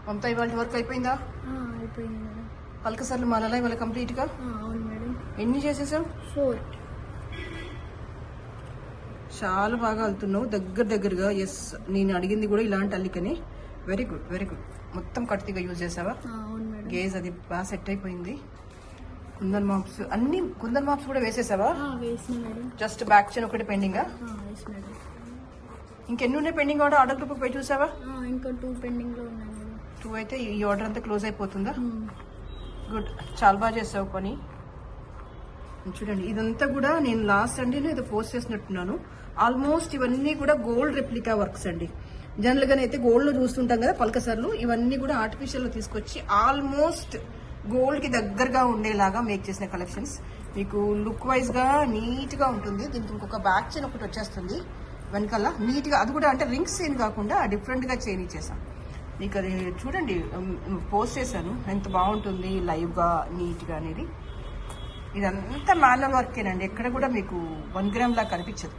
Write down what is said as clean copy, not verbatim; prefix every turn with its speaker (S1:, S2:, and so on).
S1: మమతా ఇవాళ వర్క్ అయిపోయిందా?
S2: అయిపోయింది మేడం.
S1: పలకసార్లు మాలలా ఇవాళ కంప్లీట్గా?
S2: అవును మేడం.
S1: ఎన్ని చేసేసావు?
S2: 4.
S1: చాలా బాగా వెళ్తున్నావు దగ్గరగా. ఎస్, నేను అడిగింది కూడా ఇలాంటి అల్లికని. Very good very good. మొత్తం కట్టిగా యూజ్ చేసావా?
S2: అవును మేడం.
S1: గేజ్ అది బాగా సెట్ అయిపోయింది. కుందన్ మాప్స్ అన్ని కుందన్ మాప్స్ కూడా వేసేసావా?
S2: వేసిన మేడం.
S1: జస్ట్ బ్యాక్ చైన్ ఒకటి పెండింగా?
S2: వేసి మేడం.
S1: ఇంకెన్ని ఉన్నాయి పెండింగ్? ఆర్డర్ గ్రూప్ పోయి చూసావా?
S2: ఇంకా 2 పెండింగ్ లో ఉన్నాయి మేడం.
S1: 2 అయితే ఈ ఆర్డర్ అంతా క్లోజ్ అయిపోతుందా? గుడ్, చాలా బాగా చేసావు పని. చూడండి, ఇదంతా కూడా నేను లాస్ట్ సండేలో ఏదో పోస్ట్ చేసినట్టున్నాను. ఆల్మోస్ట్ ఇవన్నీ కూడా గోల్డ్ రెప్లికా వర్క్స్ అండి. జనరల్ గా అయితే గోల్డ్ లో చూస్తుంటాం కదా పలకసర్లు, ఇవన్నీ కూడా ఆర్టిఫిషియల్ లో తీసుకొచ్చి ఆల్మోస్ట్ గోల్డ్ కి దగ్గరగా ఉండేలాగా మేక్ చేసిన కలెక్షన్స్. మీకు లుక్ వైజ్ గా నీట్ గా ఉంటుంది. దీనికి ఇంకొక బ్యాక్ చైన్ ఒకటి వచ్చేస్తుంది వెనకాల నీట్ గా. అది కూడా అంటే రింగ్స్ చైన్ కాకుండా డిఫరెంట్ గా చైన్ ఇచ్చేసాం మీకు. అది చూడండి, పోస్ట్ చేశాను, ఎంత బాగుంటుంది లైవ్ గా నీట్ గా అనేది. ఇదంతా మాన్యువల్ వర్కేనండి, ఎక్కడ కూడా మీకు 1 గ్రామ్ లా కనిపించదు.